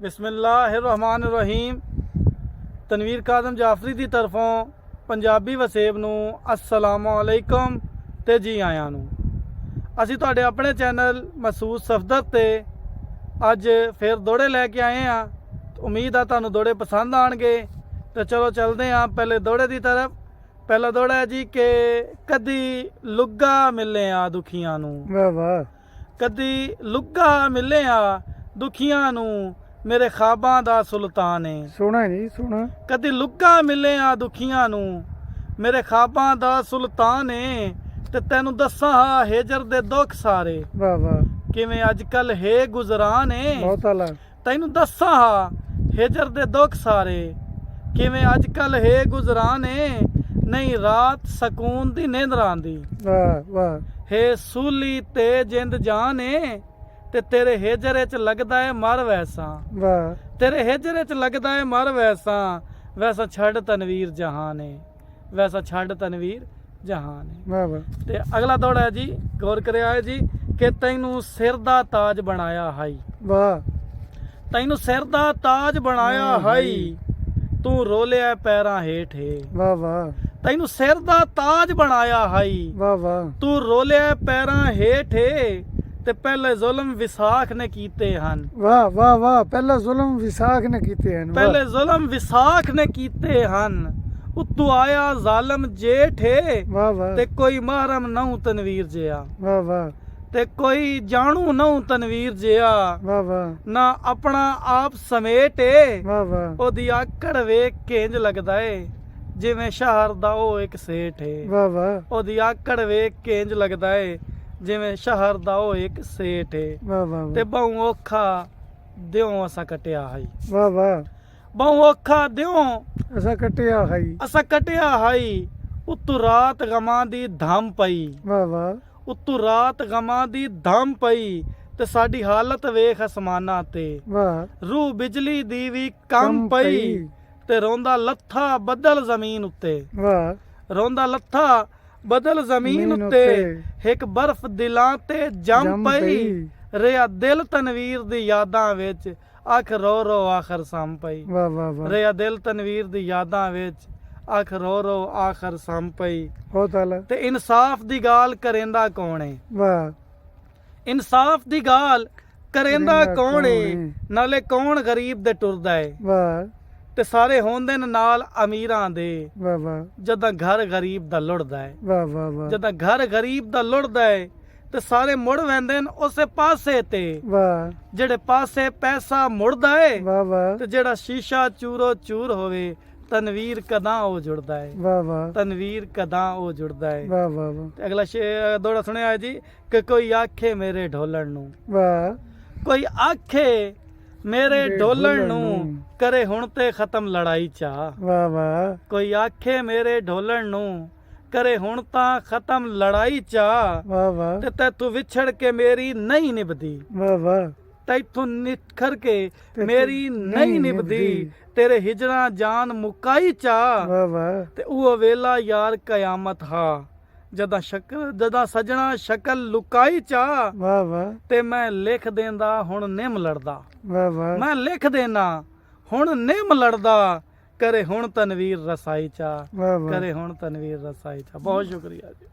बिस्मिल्लाहिर्रहमानिर्रहीम। तनवीर कादम जाफरी की तरफों पंजाबी वसेब नूं अस्सलामु अलैकुम ते जी आयां नूं। असीं तुहाडे अपने चैनल महसूस सफदर ते अज फिर दौड़े लैके आए हैं। उम्मीद है तुहानूं दौड़े पसंद आउणगे। तो चलो चलते हैं पहले दौड़े की तरफ। पहला दौड़ा है जी कि कदी लुग्गा मिले आ दुखियां नूं। वाह वाह। कदी लुग्गा मिले आ दुखियां नूं, मेरे ख्वाबां दा सुल्तान है। सोना जी सोना। कदी लुग्गा मिले आ दुखियां नूं, मेरे ख्वाबां दा सुल्तान है। ते तैनू दस्सां हा हेजर दे दुख सारे, वाह वाह। किवें अजकल है गुजरान है। बहुत आला। तैनू दस्सां हा हेजर दे दुख सारे, किवें अजकल है गुजरान है। नहीं रात सकून दी नींद आंदी, वाह वाह। हे सूली ते जिंद जान है। ते तेरे हेजरे च लगदा है मर वैसा, वाह। तेरे हेजरे च लगदा है मर वैसा। वैसा छड़ तनवीर जहान है, वैसा छड़ तनवीर जहान है। वाह वाह। ते अगला दौड़ा है जी, गौर करे आए जी कि तैनू सिर दा ताज बनाया हाई, वाह। तैनू सिर दा ताज बनाया हाई। तू रोलिया पैरां हेठ है, वाह वाह। तैनू सिर दा ताज बनाया हाई। वाह वाह। तू रोलिया पैरां हेठ है। ते पहले जुल्म विसाख ने कीते हन, वाह वाह वाह। पहला जुल्म विसाख ने कीते हैं। पहले जुल्म विसाख ने कीते हन। उत्तू आया जालम जेठ है। वाह वाह। ते कोई महरम नहूं तनवीर जिया, वाह वाह। ते कोई जानू नहूं तनवीर जिया। वाह वाह। ना अपना आप समेट है। वाह वाह। ओदी आकड़ वेख के इंज लगदा है जिवें शहर दा ओ एक सेठ है। वाह वाह। ओदी आकड़ वेख के इंज लगदा है जिवें शहर दा ओ एक सेठ है। वाह वाह। ते बहु औखा दिओ असा कटिया हाई, वाह वाह। बहु औखा दिओ असा कटिया हाई। असा कटिया हाई। उत्तू रात गमां दी धम पई, वाह वाह। उत्तू रात गमां दी धम पई। ते साडी हालत वेख आसमानां ते, वाह। रूह बिजली दी भी कम पई। ते रोंदा लत्था बदल जमीन उत्ते, वाह। रोंदा लत्था बदल जमीन उत्ते। एक बर्फ दिलां ते जम पई। रिया दिल तनवीर दी यादां विच, अख रो रो आखर सम पई। वाह वाह वाह। रिया दिल तनवीर दी यादां विच, अख रो रो आखर सम पई। बहुत आला। ते इंसाफ दी गाल करेंदा कौन है, वाह। इंसाफ दी गाल करेंदा करेंदा कौन कौन है। है? नाले कौन गरीब दे टुरदा है। वाह ते सारे होंदे न नाल अमीरां दे, वाह वाह। जदां घर गरीब दा लुढ़दा है। वाह वाह वाह। जदां घर गरीब दा लुढ़दा है ते सारे मुड़ वैंदे न उसे पासे ते, वाह जेड़े पासे पैसा मुड़दा है। वाह वाह। ते जेड़ा शीशा चूरो चूर होवे, तनवीर कदां ओ जुड़दा है, वाह वाह। तनवीर कदां ओ जुड़दा है। वाह वाह वाह। ते अगला दौड़ा सुनिया है जी कि कोई आखे मेरे ढोलण नूं, वाह। कोई आखे मेरे ढोलण नूं, नूं, करे हुण ते खत्म लड़ाई चा। वाह वाह। कोई आखे मेरे ढोलण नूं, करे हुण तां खत्म लड़ाई चा। वाह वाह। ते तैथों विछड़ के मेरी नहीं निभदी, वाह वाह। तैथों निखर के तैथों मेरी नहीं नहीं निभदी। निभदी। तेरे हिजरा जान मुकाई चा। वाह वाह। ते उहो वेला यार कयामत हा, जदा सजना शक्ल लुकाई चा। वाह वाह। ते मैं लिख देंदा हुण निम लड़दा, वाह वाह। मैं लिख देना हुण निम लड़दा। करे हुण तनवीर रसाई चा, वाह वाह। करे हुण तनवीर रसाई चा। बहुत शुक्रिया जी।